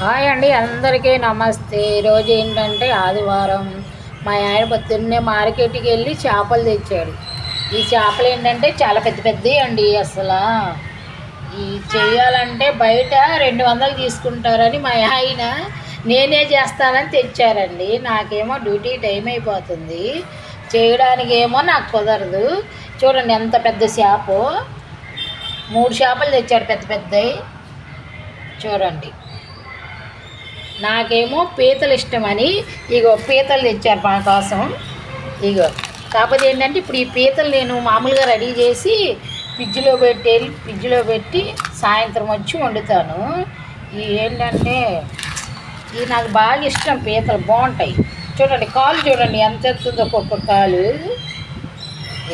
Hi అండి, అందరికీ నమస్తే. ఈరోజు ఏంటంటే ఆదివారం. మా ఆయన పొద్దున్నే మార్కెట్కి వెళ్ళి చేపలు తెచ్చాడు. ఈ చేపలు ఏంటంటే చాలా పెద్ద పెద్దవి అండి. అసలు ఈ చేయాలంటే బయట 200 తీసుకుంటారని మా ఆయన నేనే చేస్తానని తెచ్చారండి. నాకేమో డ్యూటీ టైం అయిపోతుంది, చేయడానికి ఏమో నాకు కుదరదు. చూడండి ఎంత పెద్ద చేప, 3 చేపలు తెచ్చాడు పెద్ద పెద్దవి. చూడండి, నాకేమో పీతలు ఇష్టమని ఇగో పీతలు తెచ్చారు మా కోసం. ఇగో కాకపోతే ఏంటంటే ఇప్పుడు ఈ పీతలు నేను మామూలుగా రెడీ చేసి ఫ్రిడ్జ్లో పెట్టి సాయంత్రం వచ్చి వండుతాను. ఇవి ఏంటంటే ఇవి నాకు బాగా ఇష్టం, పీతలు బాగుంటాయి. చూడండి కాలు చూడండి ఎంత ఎత్తుందో ఒక్కొక్క కాలు.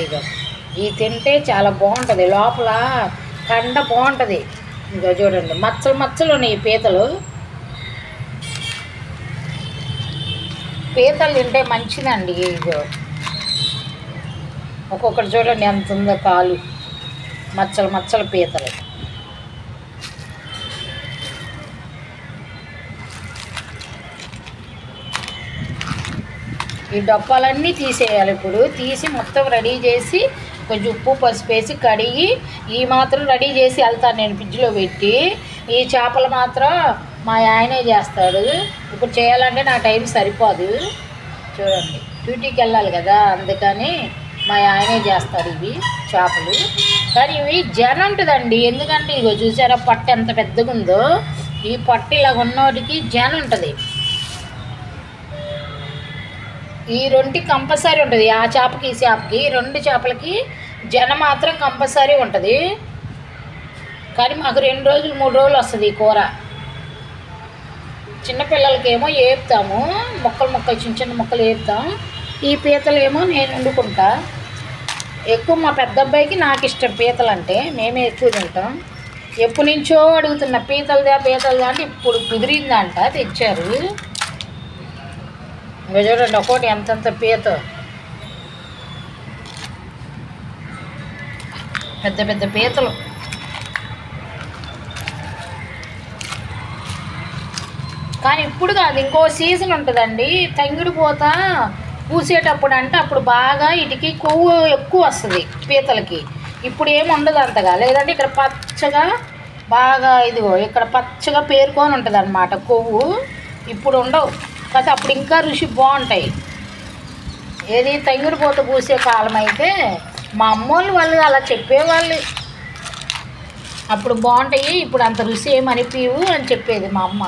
ఇగో ఇవి తింటే చాలా బాగుంటుంది, లోపల కండ బాగుంటుంది. ఇగో చూడండి మచ్చలు మచ్చలు ఉన్నాయి పీతలు. పీతలు తింటే మంచిదండి. ఇగో ఒక్కొక్కటి చూడండి ఎంత ఉందో కాలు, మచ్చలు మచ్చలు పీతలు. ఈ డబ్బాలన్నీ తీసేయాలి. ఇప్పుడు తీసి మొత్తం రెడీ చేసి కొంచెం ఉప్పు పసుపు వేసి కడిగి ఈ మాత్రం రెడీ చేసి వెళ్తాను నేను ఫ్రిడ్జ్లో పెట్టి. ఈ చేపలు మాత్రం మా ఆయనే చేస్తాడు. ఇప్పుడు చేయాలంటే నా టైం సరిపోదు. చూడండి డ్యూటీకి వెళ్ళాలి కదా, అందుకని మా ఆయనే చేస్తాడు ఇవి చేపలు. కానీ ఇవి జన ఉంటుందండి, ఎందుకంటే ఇగో చూసారా పట్టు ఎంత పెద్దగా ఉందో. ఈ పట్టు ఇలా ఉన్నోటికి జన ఉంటుంది. ఈ రెండుకి కంపల్సరీ ఉంటుంది, ఆ చేపకి ఈ చేపకి 2 చేపలకి జన మాత్రం కంపల్సరీ ఉంటుంది. కానీ మాకు 2 రోజులు 3 రోజులు వస్తుంది ఈ కూర. చిన్నపిల్లలకేమో వేపుతాము, ముక్కలు చిన్న చిన్న ముక్కలు వేపుతాం. ఈ పీతలు ఏమో నేను వండుకుంటా. ఎక్కువ మా పెద్ద అబ్బాయికి నాకు ఇష్టం పీతలు అంటే, మేమే ఎక్కువ తింటాం. ఎప్పటి నుంచో అడుగుతున్న పీతలదా అంటే ఇప్పుడు కుదిరిందంట, తెచ్చారు. ఇంకా చూడండి ఒక్కోటి ఎంతంత పీత, పెద్ద పెద్ద పీతలు. కానీ ఇప్పుడు కాదు, ఇంకో సీజన్ ఉంటుందండి. తంగిడి పూత పూసేటప్పుడు అంటే అప్పుడు బాగా వీటికి కొవ్వు ఎక్కువ వస్తుంది పీతలకి. ఇప్పుడు ఏమి ఉండదు అంతగా, లేదంటే ఇక్కడ పచ్చగా బాగా ఇదిగో ఇక్కడ పచ్చగా పేరుకొని ఉంటుంది అన్నమాట కొవ్వు. ఇప్పుడు ఉండవు కదా, అప్పుడు ఇంకా రుచి బాగుంటాయి. ఏది తంగిడి పూత పూసే కాలం అయితే మా అమ్మోళ్ళు వాళ్ళు అలా చెప్పేవాళ్ళు, అప్పుడు బాగుంటాయి, ఇప్పుడు అంత రుచి ఏమనిపించవు అని చెప్పేది మా అమ్మ.